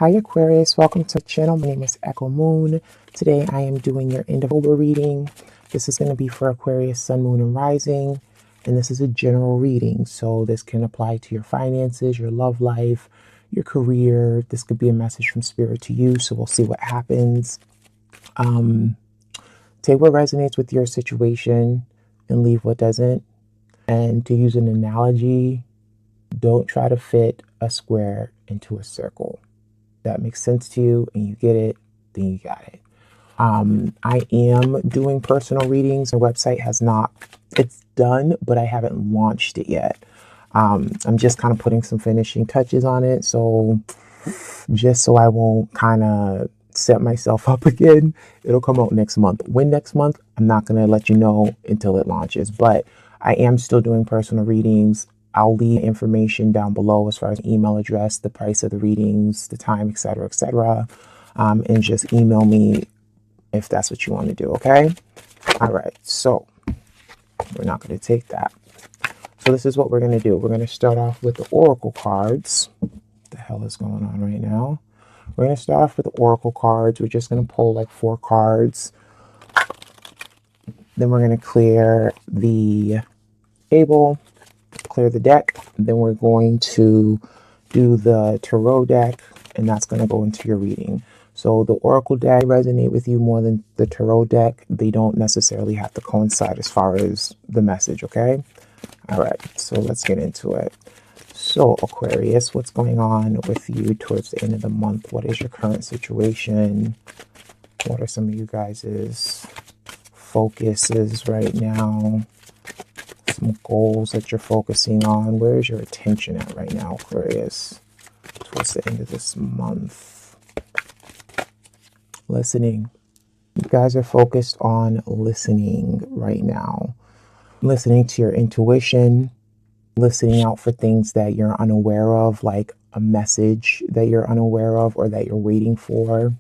Hi Aquarius, welcome to the channel. My name is Echo Moon. Today I am doing your end of October reading. This is going to be for Aquarius, Sun, Moon, and Rising. And this is a general reading. So this can apply to your finances, your love life, your career. This could be a message from Spirit to you. So we'll see what happens. Take what resonates with your situation and leave what doesn't. And to use an analogy, don't try to fit a square into a circle. That makes sense to you and you get it, then you got it. I am doing personal readings. The website has not, it's done, but I haven't launched it yet. I'm just kind of putting some finishing touches on it. So just so I won't kind of set myself up again, it'll come out next month. When next month, I'm not going to let you know until it launches, but I am still doing personal readings. I'll leave information down below as far as email address, the price of the readings, the time, etc., etc. And just email me if that's what you want to do, okay? All right, so we're not going to take that. So this is what we're going to do. We're going to start off with the oracle cards. What the hell is going on right now? We're going to start off with the oracle cards. We're just going to pull like 4 cards. Then we're going to clear the table, clear the deck. Then we're going to do the tarot deck, and that's going to go into your reading. So the oracle deck resonate with you more than the tarot deck. They don't necessarily have to coincide as far as the message, okay? All right, so let's get into it. So Aquarius, what's going on with you towards the end of the month? What is your current situation? What are some of you guys' focuses right now? Some goals that you're focusing on. Where is your attention at right now, Aquarius, towards the end of this month? Listening. You guys are focused on listening right now. Listening to your intuition, listening out for things that you're unaware of, like a message that you're unaware of or that you're waiting for.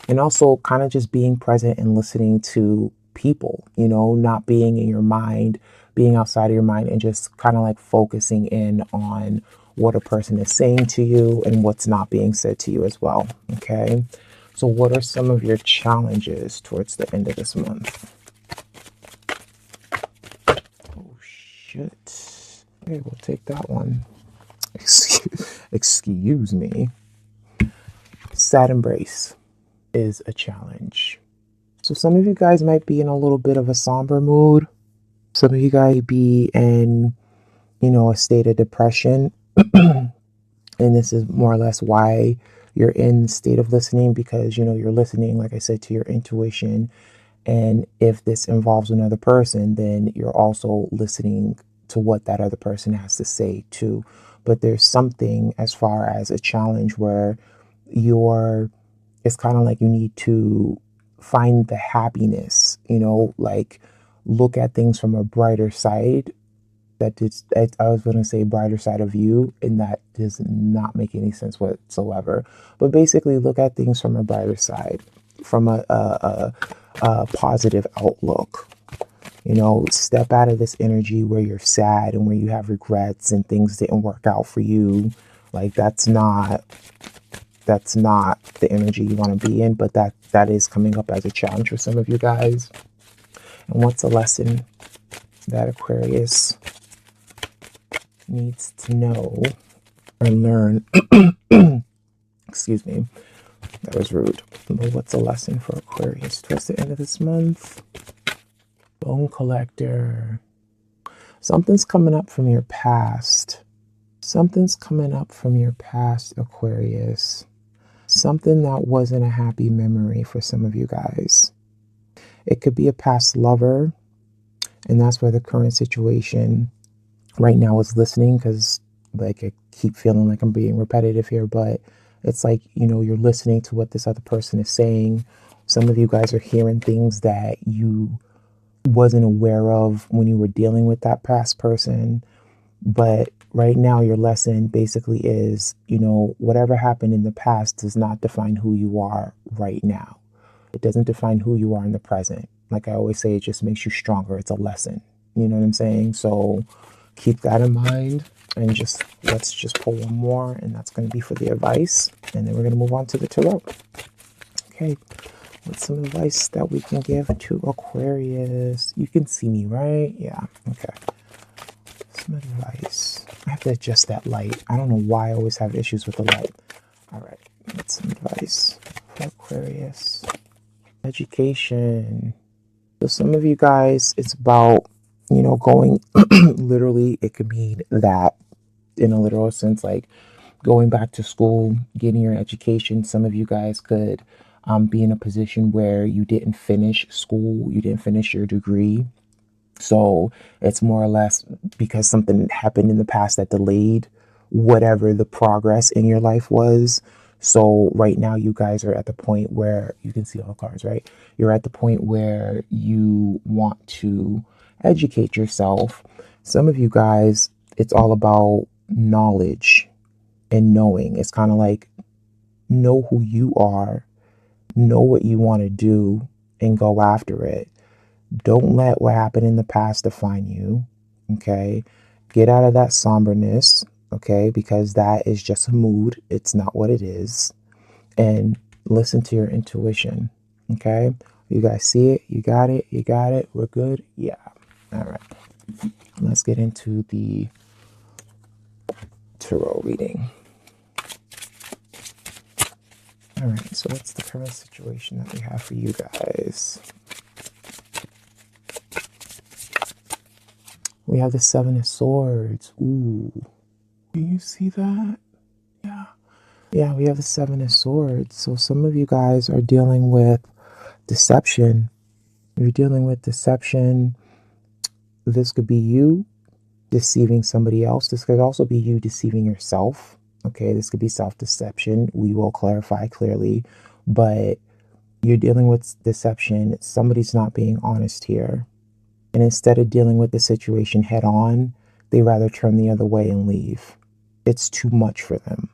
And also kind of just being present and listening to people, you know, not being in your mind, being outside of your mind, and just kind of like focusing in on what a person is saying to you and what's not being said to you as well. Okay. So what are some of your challenges towards the end of this month? Oh, shit. Okay, we'll take that one. Excuse me. Sad embrace is a challenge. So some of you guys might be in a little bit of a somber mood. Some of you guys be in, you know, a state of depression. And this is more or less why you're in the state of listening, because, you know, you're listening, like I said, to your intuition. And if this involves another person, then you're also listening to what that other person has to say too. But there's something as far as a challenge where it's kind of like you need to find the happiness, you know, like look at things from a brighter side. I was going to say brighter side of you, and that does not make any sense whatsoever. But basically look at things from a brighter side, from a positive outlook. You know, step out of this energy where you're sad and where you have regrets and things didn't work out for you. Like that's not the energy you want to be in, but that is coming up as a challenge for some of you guys. And what's a lesson that Aquarius needs to know or learn? Excuse me, that was rude. But what's a lesson for Aquarius towards the end of this month? Bone collector. Something's coming up from your past. Something's coming up from your past, Aquarius. Something that wasn't a happy memory for some of you guys. It could be a past lover, and that's where the current situation right now is listening, because like I keep feeling like I'm being repetitive here, but it's like, you know, you're listening to what this other person is saying. Some of you guys are hearing things that you wasn't aware of when you were dealing with that past person. But right now your lesson basically is, you know, whatever happened in the past does not define who you are right now. It doesn't define who you are in the present. Like I always say, it just makes you stronger. It's a lesson. You know what I'm saying? So keep that in mind. And let's just pull one more, and that's going to be for the advice. And then we're going to move on to the tarot. Okay, what's some advice that we can give to Aquarius? You can see me, right? Yeah, okay. Some advice. I have to adjust that light. I don't know why I always have issues with the light. All right, what's some advice for Aquarius? Education. So some of you guys, it's about, going literally, it could mean that in a literal sense, like going back to school, getting your education. Some of you guys could be in a position where you didn't finish school, you didn't finish your degree. So it's more or less because something happened in the past that delayed whatever the progress in your life was. So right now you guys are at the point where you can see all the cards, right? You're at the point where you want to educate yourself. Some of you guys, it's all about knowledge and knowing. It's kind of like know who you are, know what you want to do, and go after it. Don't let what happened in the past define you, okay? Get out of that somberness, okay? Because that is just a mood. It's not what it is. And listen to your intuition, okay? You guys see it? You got it? You got it? We're good? Yeah. All right. Let's get into the tarot reading. All right, so what's the current situation that we have for you guys? We have the Seven of Swords. Ooh. Do you see that? Yeah. Yeah, we have the Seven of Swords. So some of you guys are dealing with deception. You're dealing with deception. This could be you deceiving somebody else. This could also be you deceiving yourself. Okay, this could be self-deception. We will clarify clearly. But you're dealing with deception. Somebody's not being honest here. And instead of dealing with the situation head on, they rather turn the other way and leave. It's too much for them.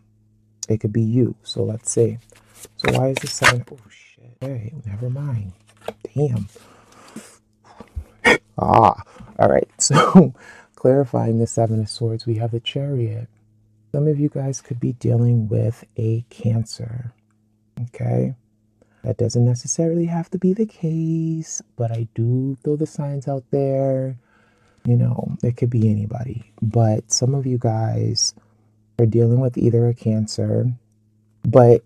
It could be you. So let's see. So why is the Seven? Oh, shit. Hey, never mind. Damn. All right. So clarifying the Seven of Swords, we have the Chariot. Some of you guys could be dealing with a Cancer. Okay. That doesn't necessarily have to be the case, but I do throw the signs out there. It could be anybody. But some of you guys are dealing with either a Cancer, but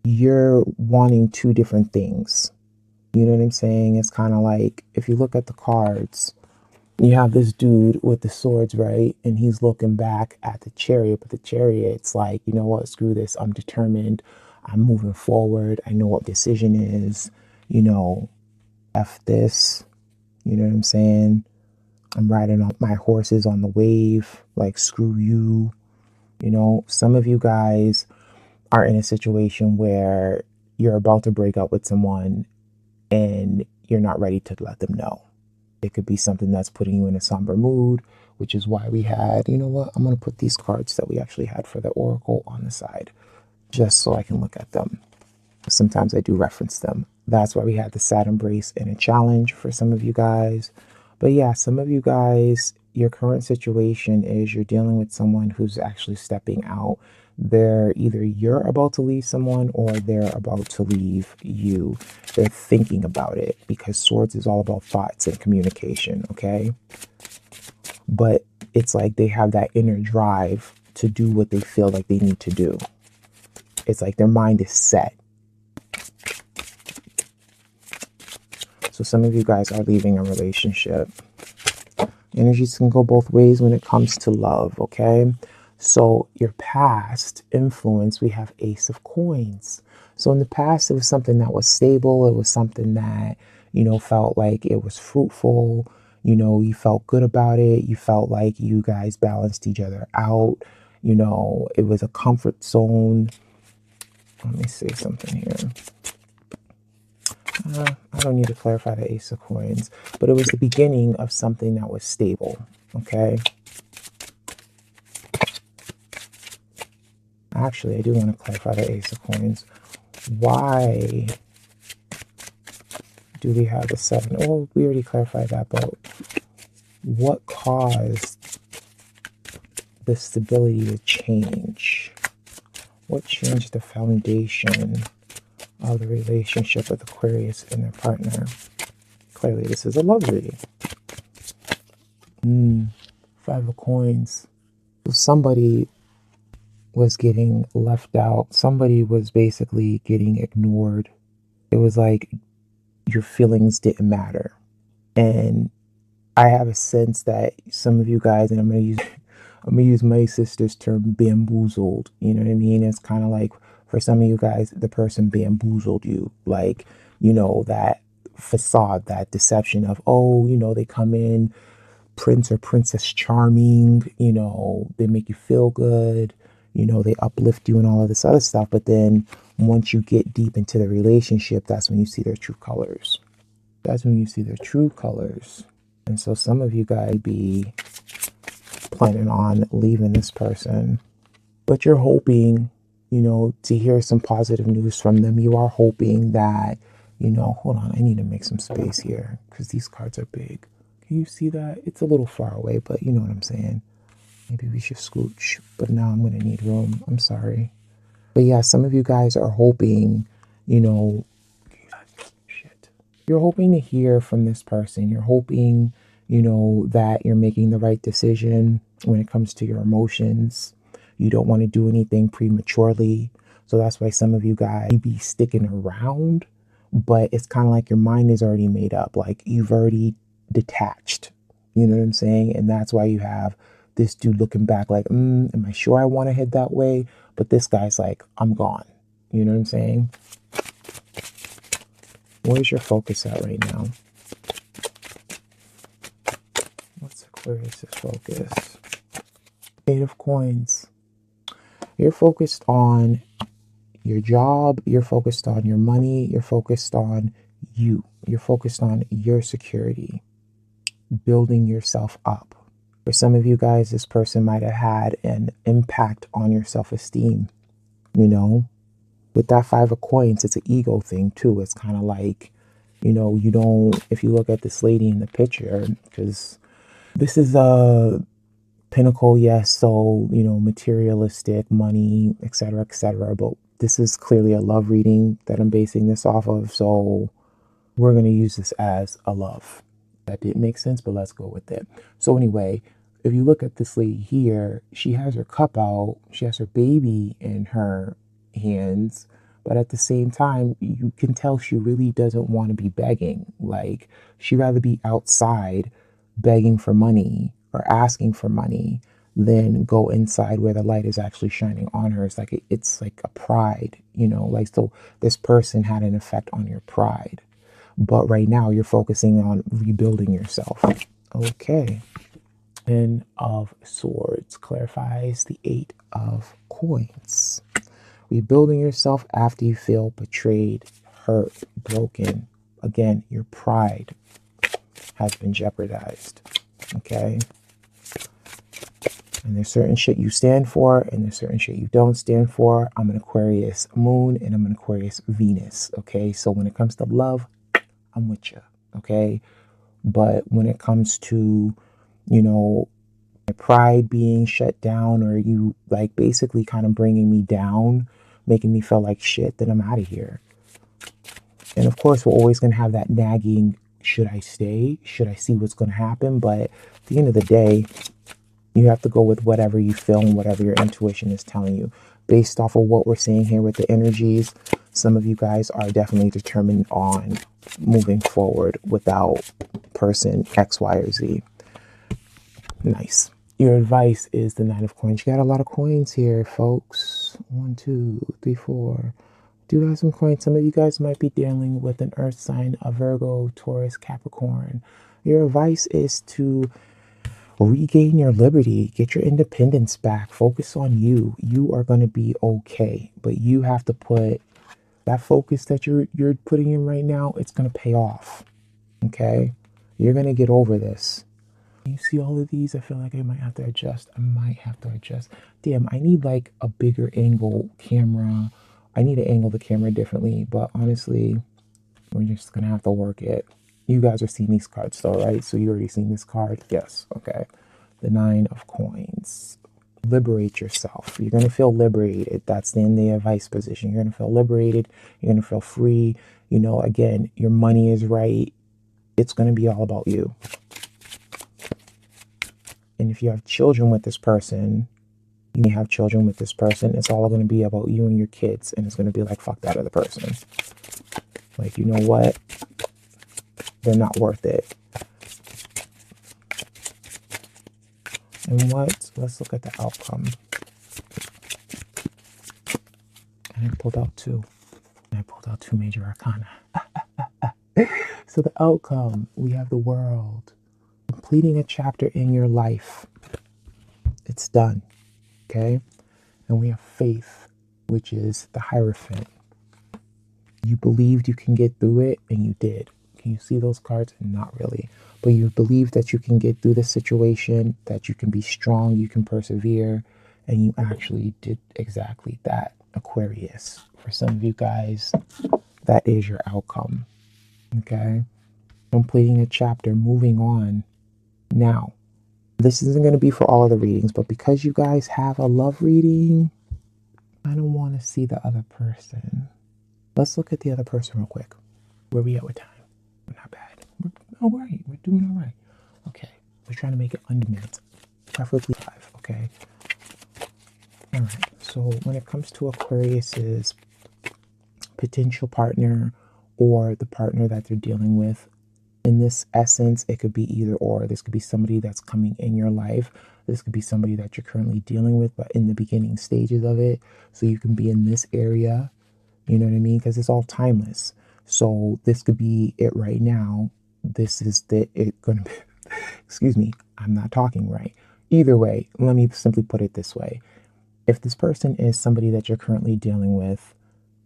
you're wanting two different things. You know what I'm saying? It's kind of like, if you look at the cards, you have this dude with the swords, right? And he's looking back at the Chariot, but the Chariot's like, you know what? Screw this. I'm determined. I'm moving forward. I know what decision is. F this. You know what I'm saying? I'm riding up my horses on the wave. Like, screw you. Some of you guys are in a situation where you're about to break up with someone and you're not ready to let them know. It could be something that's putting you in a somber mood, which is why we had, I'm going to put these cards that we actually had for the Oracle on the side, just so I can look at them. Sometimes I do reference them. That's why we had the sad embrace and a challenge for some of you guys. But yeah, some of you guys, your current situation is you're dealing with someone who's actually stepping out. They're either you're about to leave someone or they're about to leave you. They're thinking about it, because Swords is all about thoughts and communication, okay? But it's like they have that inner drive to do what they feel like they need to do. It's like their mind is set. So some of you guys are leaving a relationship. Energies can go both ways when it comes to love, okay? So your past influence, we have Ace of Coins. So in the past, it was something that was stable. It was something that, felt like it was fruitful. You felt good about it. You felt like you guys balanced each other out. It was a comfort zone. Let me say something here. I don't need to clarify the Ace of Coins, but it was the beginning of something that was stable, okay? Actually, I do want to clarify the Ace of Coins. Why do we have the 7? Oh, we already clarified that, but what caused the stability to change? What changed the foundation of the relationship with Aquarius and their partner? Clearly, this is a love reading. Five of Coins. So somebody was getting left out. Somebody was basically getting ignored. It was like your feelings didn't matter. And I have a sense that some of you guys, and I'm gonna use my sister's term, bamboozled. You know what I mean? It's kind of like for some of you guys, the person bamboozled you. Like, you know, that facade, that deception of, oh, you know, they come in Prince or Princess Charming, you know, they make you feel good, you know, they uplift you and all of this other stuff. But then once you get deep into the relationship, that's when you see their true colors. That's when you see their true colors. And so some of you guys be planning on leaving this person, but you're hoping, you know, to hear some positive news from them. You are hoping that, you know, hold on, I need to make some space here because these cards are big. Can you see that? It's a little far away, but you know what I'm saying. Maybe we should scooch, but now I'm going to need room. I'm sorry. But yeah, some of you guys are hoping, you know, shit. You're hoping to hear from this person. You're hoping, you know, that you're making the right decision when it comes to your emotions. You don't want to do anything prematurely. So that's why some of you guys may be sticking around, but it's kind of like your mind is already made up. Like you've already detached, you know what I'm saying? And that's why you have this dude looking back like, am I sure I want to head that way? But this guy's like, I'm gone. You know what I'm saying? Where's your focus at right now? What's Aquarius's focus? Eight of Coins. You're focused on your job. You're focused on your money. You're focused on you. You're focused on your security, building yourself up. For some of you guys, this person might have had an impact on your self-esteem. You know, with that Five of Coins, it's an ego thing too. It's kind of like, you know, you don't, if you look at this lady in the picture, because this is a pinnacle, yes, so, you know, materialistic, money, etc., etc. But this is clearly a love reading that I'm basing this off of. So we're going to use this as a love. That didn't make sense, but let's go with it. So anyway, if you look at this lady here, she has her cup out. She has her baby in her hands. But at the same time, you can tell she really doesn't want to be begging. Like, she'd rather be outside begging for money or asking for money than go inside where the light is actually shining on her. It's like a pride, you know, like, so this person had an effect on your pride. But right now you're focusing on rebuilding yourself. Okay. Ten of Swords clarifies the Eight of Coins. Rebuilding yourself after you feel betrayed, hurt, broken. Again, your pride has been jeopardized. Okay? And there's certain shit you stand for, and there's certain shit you don't stand for. I'm an Aquarius moon, and I'm an Aquarius Venus. Okay? So when it comes to love, I'm with you. Okay? But when it comes to, you know, my pride being shut down, or you like basically kind of bringing me down, making me feel like shit, then I'm out of here. And of course, we're always going to have that nagging, should I stay? Should I see what's going to happen? But at the end of the day, you have to go with whatever you feel and whatever your intuition is telling you. Based off of what we're seeing here with the energies, some of you guys are definitely determined on moving forward without person X, Y, or Z. Nice. Your advice is the Nine of Coins. You got a lot of coins here, folks. 1, 2, 3, 4. Do have some coins. Some of you guys might be dealing with an earth sign, a Virgo, Taurus, Capricorn. Your advice is to regain your liberty, get your independence back, focus on you. You are going to be okay, but you have to put that focus that you're putting in right now, it's going to pay off. Okay? You're going to get over this. You see all of these? I feel like I might have to adjust. Damn, I need like a bigger angle camera. I need to angle the camera differently, but honestly, we're just going to have to work it. You guys are seeing these cards though, right? So you already seen this card? Yes. Okay. The Nine of Coins. liberate yourself. You're going to feel liberated. That's in the advice position. You're going to feel liberated. You're going to feel free. You know, again, your money is right. It's going to be all about you. And if you have children with this person, you may have children with this person, it's all going to be about you and your kids. And it's going to be like, fuck that other person. Like, you know what? They're not worth it. And what? Let's look at the outcome. And I pulled out two. And I pulled out two major arcana. So the outcome, we have the World. Completing a chapter in your life. It's done. Okay? And we have Faith, which is the Hierophant. You believed you can get through it, and you did. Can you see those cards? Not really. But you believe that you can get through the situation, that you can be strong, you can persevere, and you actually did exactly that, Aquarius. For some of you guys, that is your outcome. Okay? Completing a chapter, moving on. Now, this isn't going to be for all of the readings, but because you guys have a love reading, I don't want to see the other person. Let's look at the other person real quick. Where we at with time? We're not bad. We're all right. We're doing all right. Okay. We're trying to make it under minutes. Preferably 5. Okay. All right. So when it comes to Aquarius's potential partner or the partner that they're dealing with, in this essence, it could be either or. This could be somebody that's coming in your life. This could be somebody that you're currently dealing with, but in the beginning stages of it. So you can be in this area. You know what I mean? Because it's all timeless. So this could be it right now. This is it going to be, excuse me, I'm not talking right. Either way, let me simply put it this way. If this person is somebody that you're currently dealing with,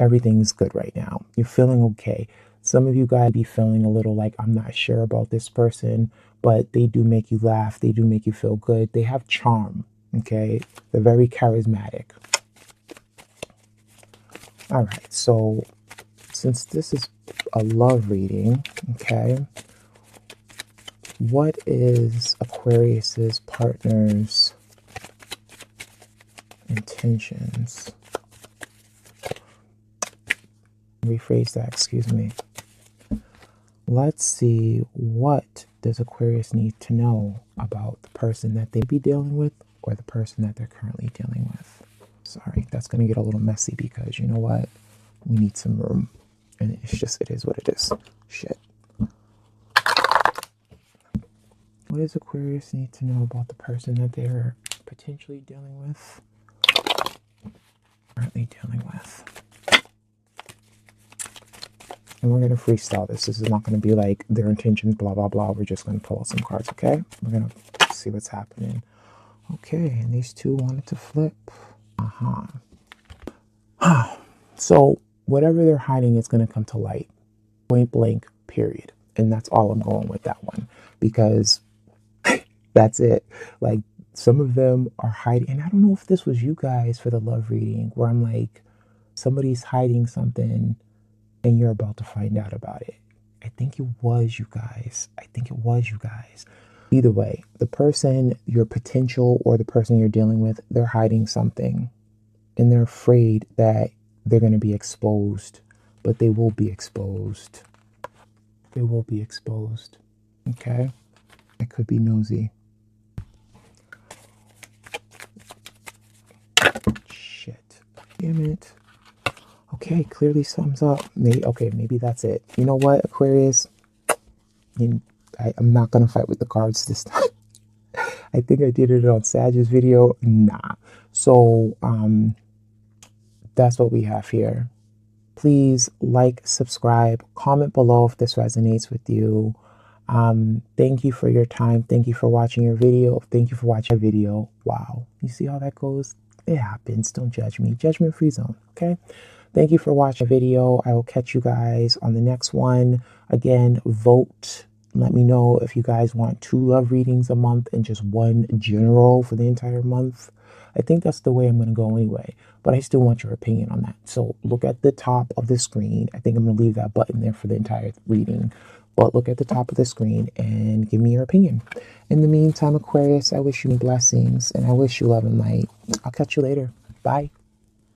everything's good right now. You're feeling okay. Some of you guys be feeling a little like, I'm not sure about this person, but they do make you laugh. They do make you feel good. They have charm. Okay. They're very charismatic. All right, so since this is a love reading, okay, what is Aquarius's partner's intentions? Rephrase that, excuse me. Let's see, what does Aquarius need to know about the person that they be dealing with or the person that they're currently dealing with? Sorry, that's going to get a little messy because you know what? We need some room. And it's just, it is what it is. Shit. What does Aquarius need to know about the person that they're potentially dealing with? Currently dealing with. And we're going to freestyle this. This is not going to be like their intentions, blah, blah, blah. We're just going to pull out some cards, okay? We're going to see what's happening. Okay, and these two wanted to flip. So whatever they're hiding is going to come to light. Point blank, period. And that's all I'm going with that one. Because that's it. Like, some of them are hiding. And I don't know if this was you guys for the love reading, where I'm like, somebody's hiding something and you're about to find out about it. I think it was you guys. Either way, the person, your potential, or the person you're dealing with, they're hiding something. And they're afraid that they're going to be exposed. But they will be exposed. They will be exposed. Okay? I could be nosy. Shit. Damn it. Okay, clearly sums up. Maybe that's it. You know what, Aquarius? I'm not going to fight with the cards this time. I think I did it on Sag's video. Nah. So, that's what we have here. Please like, subscribe, comment below if this resonates with you. Thank you for your time. Thank you for watching your video. Thank you for watching a video. Wow. You see how that goes? It happens. Don't judge me. Judgment-free zone. Okay? Thank you for watching the video. I will catch you guys on the next one. Again, vote. Let me know if you guys want 2 love readings a month and just 1 general for the entire month. I think that's the way I'm going to go anyway. But I still want your opinion on that. So look at the top of the screen. I think I'm going to leave that button there for the entire reading. But look at the top of the screen and give me your opinion. In the meantime, Aquarius, I wish you blessings and I wish you love and light. I'll catch you later. Bye.